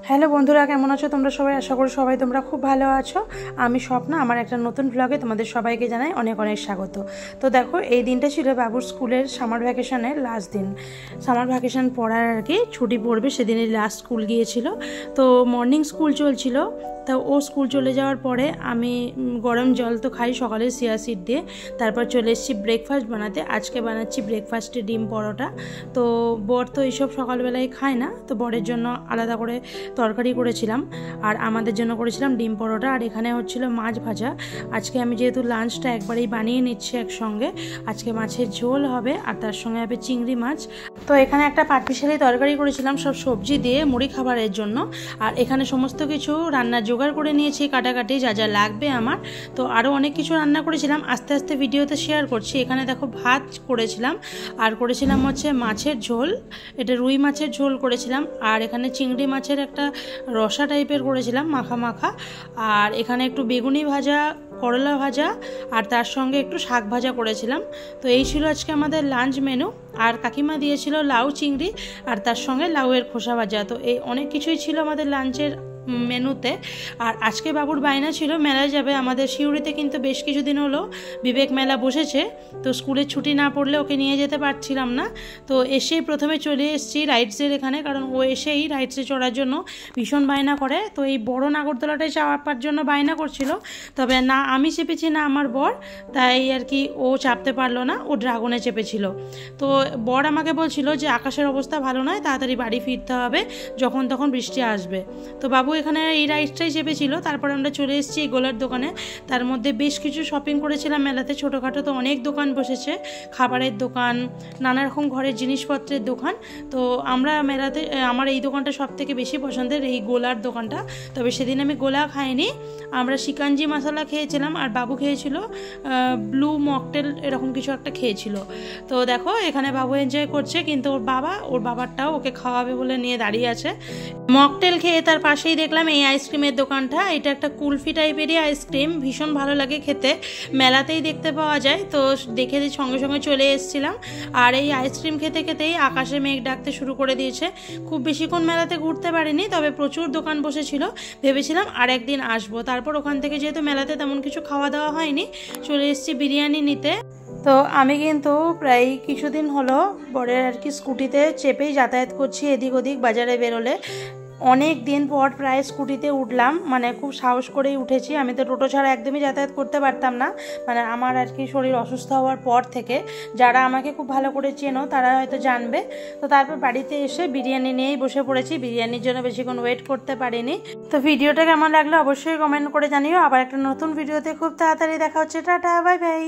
Hello বন্ধুরা, কেমন আছো তোমরা সবাই? আশা করি সবাই তোমরা খুব ভালো আছো। আমি স্বপ্না, আমার একটা নতুন ব্লগে তোমাদের সবাইকে জানাই অনেক অনেক স্বাগত। তো দেখো, এই দিনটা ছিল বাবুর স্কুলের সামার ভ্যাকেশনের লাস্ট দিন। সামার ভ্যাকেশন পড়ার আর কি ছুটি পড়বে সেদিনই লাস্ট স্কুল গিয়েছিল। তো মর্নিং স্কুল চলছিল। তা ও স্কুল চলে যাওয়ার পরে আমি গরম জল তো খাই সকালে চিয়া সিড দিয়ে, তারপর চলে এসেছি ব্রেকফাস্ট বানাতে। আজকে বানাচ্ছি ব্রেকফাস্টে ডিম পরোটা। তো বর তো এইসব সকালবেলায় খায় না, তো বরের জন্য আলাদা করে তরকারি করেছিলাম আর আমাদের জন্য করেছিলাম ডিম পরোটা। আর এখানে হচ্ছিল মাছ ভাজা। আজকে আমি যেহেতু লাঞ্চটা একবারেই বানিয়ে নিচ্ছি একসঙ্গে, আজকে মাছের ঝোল হবে আর তার সঙ্গে হবে চিংড়ি মাছ। তো এখানে একটা পাটপিশালি তরকারি করেছিলাম সব সবজি দিয়ে মুড়ি খাবারের জন্য। আর এখানে সমস্ত কিছু রান্নার জোগাড় করে নিয়েছি, কাটাকাটি যা যা লাগবে আমার। তো আরও অনেক কিছু রান্না করেছিলাম, আস্তে আস্তে ভিডিওতে শেয়ার করছি। এখানে দেখো ভাত করেছিলাম আর করেছিলাম হচ্ছে মাছের ঝোল, এটা রুই মাছের ঝোল করেছিলাম। আর এখানে চিংড়ি মাছের একটা রসা টাইপের করেছিলাম মাখা মাখা। আর এখানে একটু বেগুনি ভাজা, করলা ভাজা আর তার সঙ্গে একটু শাক ভাজা করেছিলাম। তো এই ছিল আজকে আমাদের লাঞ্চ মেনু। আর কাকিমা দিয়েছিল লাউ চিংড়ি আর তার সঙ্গে লাউয়ের খোসা ভাজা। তো এই অনেক কিছুই ছিল আমাদের লাঞ্চের মেনুতে। আর আজকে বাবুর বায়না ছিল মেলায় যাবে। আমাদের সিউড়িতে কিন্তু বেশ কিছুদিন হলো বিবেক মেলা বসেছে, তো স্কুলের ছুটি না পড়লে ওকে নিয়ে যেতে পারছিলাম না। তো এসেই প্রথমে চলে এসেছি রাইডসের এখানে, কারণ ও এসেই রাইডসে চড়ার জন্য ভীষণ বায়না করে। তো এই বড় নাগরদোলাটায় চাপার জন্য বায়না করছিল, তবে না আমি চেপেছি না আমার বর, তাই আর কি ও চাপতে পারলো না, ও ড্রাগনে চেপেছিল। তো বর আমাকে বলছিল যে আকাশের অবস্থা ভালো নয়, তাড়াতাড়ি বাড়ি ফিরতে হবে, যখন তখন বৃষ্টি আসবে। তো বাবু এখানে এই রাইডসটাই চেপেছিল। তারপরে আমরা চলে এসেছি এই গোলার দোকানে। তার মধ্যে বেশ কিছু শপিং করেছিলাম মেলাতে, ছোটোখাটো তো অনেক দোকান বসেছে, খাবারের দোকান, নানা রকম ঘরের জিনিসপত্রের দোকান। তো আমরা মেলাতে, আমার এই দোকানটা সব থেকে বেশি পছন্দের, এই গোলার দোকানটা। তবে সেদিন আমি গোলা খাইনি, আমরা শিকাঞ্জি মশলা খেয়েছিলাম আর বাবু খেয়েছিল ব্লু মকটেল, এরকম কিছু একটা খেয়েছিল। তো দেখো এখানে বাবু এনজয় করছে, কিন্তু ওর বাবারটাও ওকে খাওয়াবে বলে নিয়ে দাঁড়িয়ে আছে। মকটেল খেয়ে তার পাশেই দেখলাম এই আইসক্রিমের দোকানটা। এটা একটা কুলফি টাইপেরই আইসক্রিম, ভীষণ ভালো লাগে খেতে, মেলাতেই দেখতে পাওয়া যায়। তো দেখে সঙ্গে সঙ্গে চলে এসেছিলাম। আর এই আইসক্রিম খেতে খেতেই আকাশে মেঘ ডাকতে শুরু করে দিয়েছে। খুব বেশিক্ষণ মেলাতে ঘুরতে পারিনি, তবে প্রচুর দোকান বসেছিল, ভেবেছিলাম আর একদিন আসবো। তারপর ওখান থেকে যেহেতু মেলাতে তেমন কিছু খাওয়া দাওয়া হয়নি, চলে এসেছি বিরিয়ানি নিতে। তো আমি কিন্তু প্রায় কিছুদিন হলো বরের আর কি স্কুটিতে চেপেই যাতায়াত করছি এদিক ওদিক বাজারে বেরোলে। অনেক দিন পর প্রায় স্কুটিতে উঠলাম, মানে খুব সাহস করেই উঠেছি। আমি তো টোটো ছাড়া একদমই যাতায়াত করতে পারতাম না, মানে আমার আর কি শরীর অসুস্থ হওয়ার পর থেকে। যারা আমাকে খুব ভালো করে চেনো তারা হয়তো জানবে। তো তারপর বাড়িতে এসে বিরিয়ানি নিয়েই বসে পড়েছি, বিরিয়ানির জন্য বেশিক্ষণ ওয়েট করতে পারিনি। তো ভিডিওটা কেমন লাগলো অবশ্যই কমেন্ট করে জানিও। আবার একটা নতুন ভিডিওতে খুব তাড়াতাড়ি দেখা হচ্ছে। Tata, bye bye.